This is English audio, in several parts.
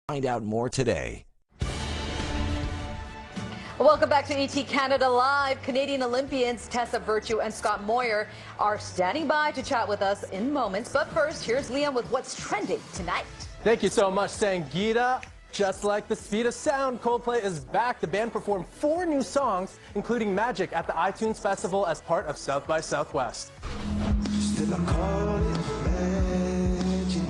Find out more today. Welcome back to ET Canada Live. Canadian Olympians Tessa Virtue and Scott Moir are standing by to chat with us in moments. But first, here's Liam with what's trending tonight. Thank you so much, Sangeeta. Just like the speed of sound, Coldplay is back. The band performed 4 new songs, including Magic, at the iTunes Festival as part of South by Southwest. Still I call it magic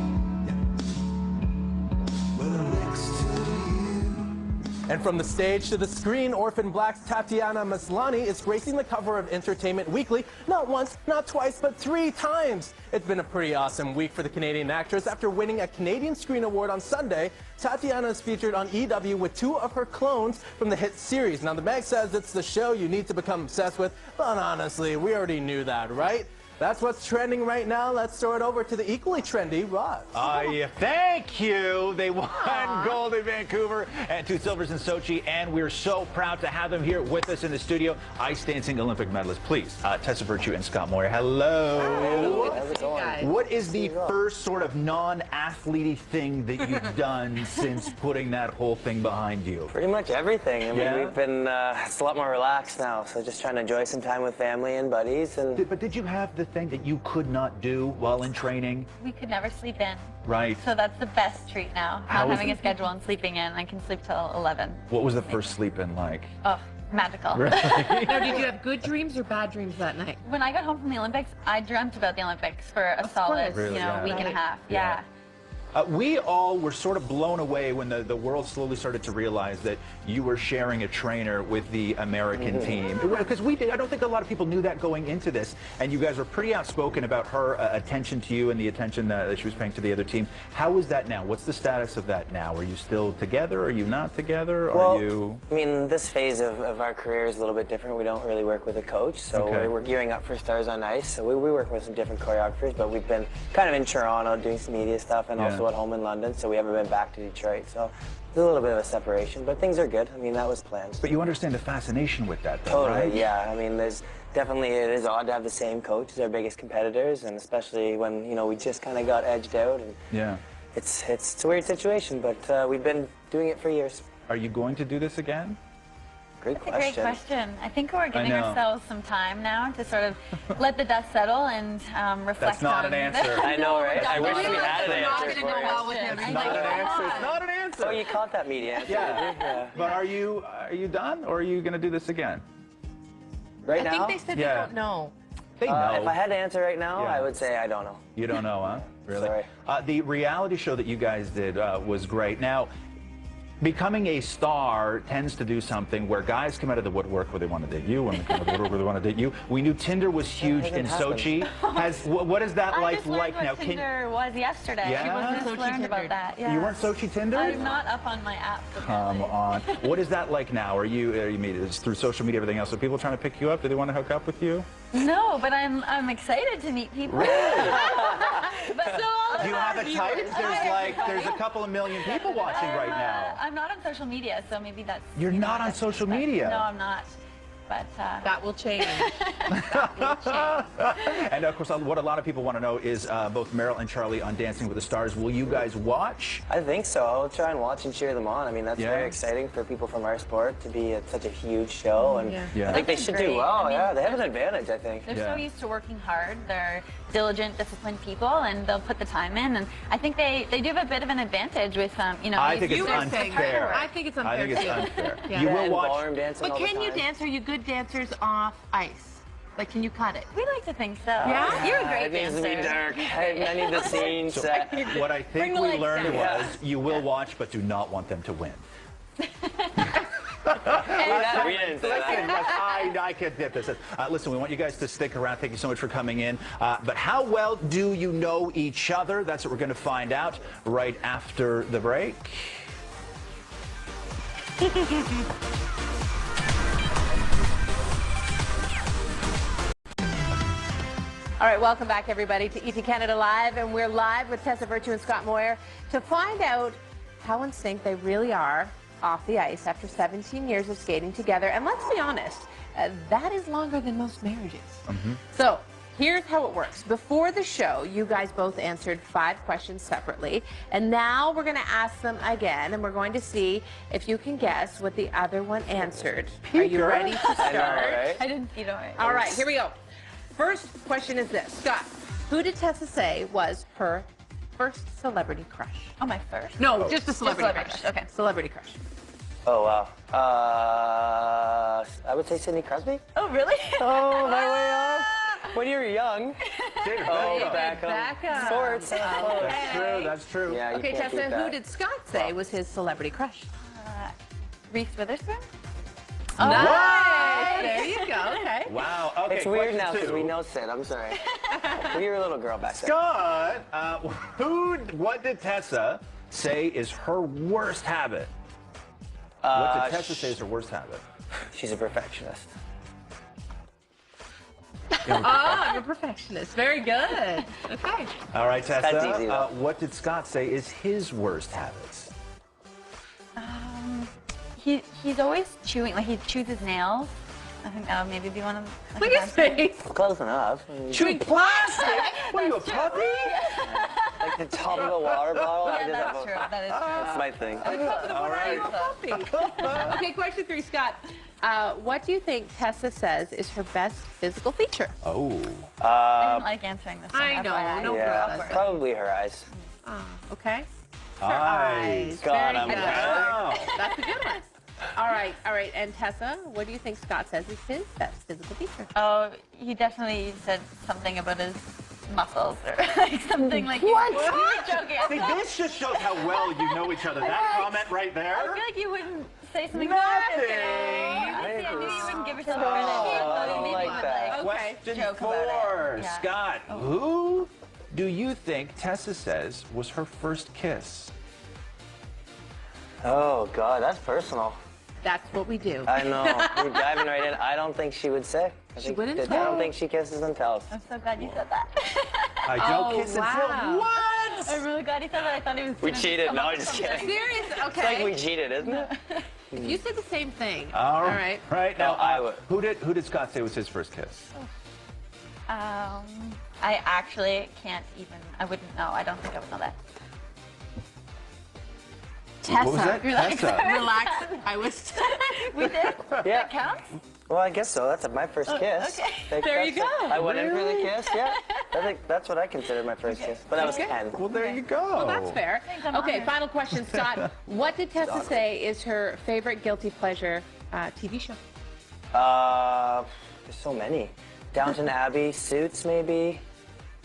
when I'm next to you. And from the stage to the screen, Orphan Black's Tatiana Maslany is gracing the cover of Entertainment Weekly not once, not twice, but 3 times. It's been a pretty awesome week for the Canadian actress. After winning a Canadian Screen Award on Sunday, Tatiana is featured on EW with 2 of her clones from the hit series. Now, the mag says it's the show you need to become obsessed with, but honestly, we already knew that, right? That's what's trending right now. Let's throw it over to the equally trendy Rod. Thank you. They won gold in Vancouver and 2 silvers in Sochi, and we're so proud to have them here with us in the studio. Ice dancing Olympic medalists, please. Tessa Virtue and Scott Moir. Hello. How's it going? What is the first sort of non-athlete-y thing that you've done since putting that whole thing behind you? Pretty much everything. I mean, Yeah? we've been, it's a lot more relaxed now, so just trying to enjoy some time with family and buddies. And But did you have the thing that you could not do while in training? We could never sleep in. Right. So that's the best treat now. How Not is having it? a schedule and sleeping in. I can sleep till 11. What was the first sleep-in like? Oh, magical. Now, did you have good dreams or bad dreams that night? When I got home from the Olympics, I dreamt about the Olympics for a solid, Really, yeah. week and a half. Yeah. We all were sort of blown away when the world slowly started to realize that you were sharing a trainer with the American team. Because I don't think a lot of people knew that going into this. And you guys were pretty outspoken about her attention to you and the attention that she was paying to the other team. How is that now? What's the status of that now? Are you still together? Are you not together? well, Are you... I mean, this phase of our career is a little bit different. We don't really work with a coach, so Okay. we're gearing up for Stars on Ice. So we work with some different choreographers, but we've been kind of in Toronto doing some media stuff and also at home in London, so we haven't been back to Detroit. So there's a little bit of a separation, but things are good. I mean, that was planned. But you understand the fascination with that, though, Totally, right? yeah. I mean, there's definitely, it is odd to have the same coach as our biggest competitors, and especially when, you know, we just kind of got edged out. And Yeah. it's a weird situation, but we've been doing it for years. Are you going to do this again? Great That's a question. great question. I think we're giving know. ourselves some time now to sort of let the dust settle and reflect That's not on an answer. I know, right? I wish we Really? had an Not answer gonna for go you. well with him. It's not an answer. It's not an answer. Oh, you caught that media answer, Yeah. did you? Yeah. But are you done, or are you going to do this again? Right I now? think they said Yeah. they don't know. They know. If I had to answer right now, Yeah. I would say I don't know. You don't know, huh? Really? Sorry. The reality show that you guys did was great. Now, becoming a star tends to do something where guys come out of the woodwork where they want to date you, women come out of the woodwork where they want to date you. We knew Tinder was huge in Sochi. What is that I just learned like what now? Tinder was yesterday. Yeah? I just Sochi learned Tinder. about that. Yeah. You weren't Sochi Tinder? I'm not up on my app. Come on. What is that like now? Are you it's through social media, everything else? Are people trying to pick you up? Do they want to hook up with you? No, but I'm excited to meet people. But Do you have a type? There's a couple of million people watching right now. I'm not on social media, so maybe that's. You're maybe not on that's social different. media? No, I'm not. But That will change. And of course, what a lot of people want to know is both Meryl and Charlie on Dancing with the Stars. Will you guys watch? I think so. I'll try and watch and cheer them on. I mean, that's Yeah. very exciting for people from our sport to be at such a huge show. And Yeah. I think they That's should great. do well. I mean, Yeah, they have an advantage, I think. they're Yeah. so used to working hard. They're diligent, disciplined people, and they'll put the time in. And I think they do have a bit of an advantage with you know. I these think it's You were saying unfair. that. I think it's unfair. I think it's too. unfair. Yeah. You will And watch. ballroom dancing But all the can you time. dance? Are you good dancers off ice? Like, can you cut it? We like to think so. Yeah? You're a great It needs to be dancer. dark. I need the scene set. What I Bring think the we legs learned down. was you will watch, but do not want them to win. We didn't say that. I can't get this. Listen, we want you guys to stick around. Thank you so much for coming in. But how well do you know each other? That's what we're going to find out right after the break. All right, welcome back, everybody, to ET Canada Live, and we're live with Tessa Virtue and Scott Moir to find out how in sync they really are off the ice after 17 years of skating together. And let's be honest, that is longer than most marriages. So Here's how it works. Before the show, you guys both answered 5 questions separately. And now we're going to ask them again, and we're going to see if you can guess what the other one answered. Are you ready to start? I know, right? I didn't see it. All right, here we go. First question is this. Scott, who did Tessa say was her first celebrity crush? Oh, my first? No, just a celebrity crush. Okay. Celebrity crush. Oh, wow. I would say Sidney Crosby. Oh, really? Oh, my way up. When you were young. Oh, Beckham. Sports. That's true. That's true. Yeah, you Okay, can't Tessa, beat that. who did Scott say was his celebrity crush? Reese Witherspoon? Nice. There you go. Okay. Wow. Okay. It's weird now question because we 2. know Sid. I'm sorry. We were a little girl back then. Scott, what did Tessa say is her worst habit? What did Tessa say is her worst habit? She's a perfectionist. I'm a perfectionist. Very good. Okay. All right, Tessa. That's easy, though. What did Scott say is his worst habits? He's always chewing, like he chews his nails. I think that would maybe be one of them. Look at his face. Close enough. Chewing plastic? What are you, a puppy? Like the top of a water bottle. I Yeah, did that that's true. before. That is true. That's my thing. All right. Okay, question 3, Scott. What do you think Tessa says is her best physical feature? Oh. I don't like answering this one. I know, FYI. no Yeah, problem. probably her eyes. Okay. Her Eyes. eyes. God, Very I'm good. Wow. That's a good one. All right. And Tessa, what do you think Scott says is his best physical feature? Oh, he definitely said something about his muscles or like something like What? You were joking. See, this just shows how well you know each other. That comment right I there. feel like you wouldn't say something Nothing. I knew you wouldn't give yourself credit. I don't Maybe like you would, that. Okay. Question joke about 4. it. Yeah. Scott, who do you think Tessa says was her first kiss? Oh, God, that's personal. That's what we do. I know. You're diving right in. I don't think she would say. She wouldn't I tell. don't think she kisses and tells. I'm so glad you said that. I don't Oh, kiss and wow. tell. What? I'm really glad you said that. I thought he was We gonna cheated. come No, up I'm with just something. kidding. Serious? It's like we Okay. cheated, isn't it? You said the same thing. All right. Right now, No, I would. who did Scott say was his first kiss? I actually can't even. I wouldn't know. I don't think I would know that. What was that? Relax. Tessa. Relax. I was. We did? Yeah. That counts? Well, I guess so. That's my first kiss. okay. There you That's- go. I went in for the kiss, yeah. I think that's what I consider my first kiss. But I was 10. Well, there you go. Well, that's fair. Thanks, I'm Okay, honored. final question, Scott. What did Tessa say is her favorite guilty pleasure TV show? There's so many. Downton Abbey, Suits, maybe.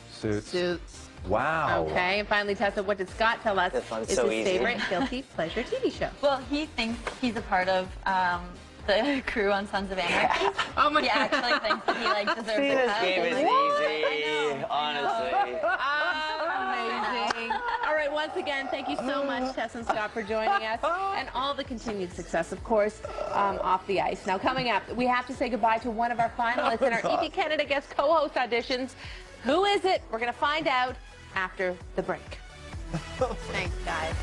Suits. Suits. Wow. Okay, and finally, Tessa, what did Scott tell us This one's is so his easy. favorite guilty pleasure TV show? Well, he thinks he's a part of the crew on Sons of Anarchy. Oh my He actually thinks that he like deserves See, a this cut. game is Like, easy, honestly. Amazing. All right, once again, thank you so much, Tessa and Scott, for joining us, and all the continued success, of course, off the ice. Now, coming up, we have to say goodbye to one of our finalists in our ET Canada Guest co-host auditions. Who is it? We're going to find out after the break. Thanks, guys.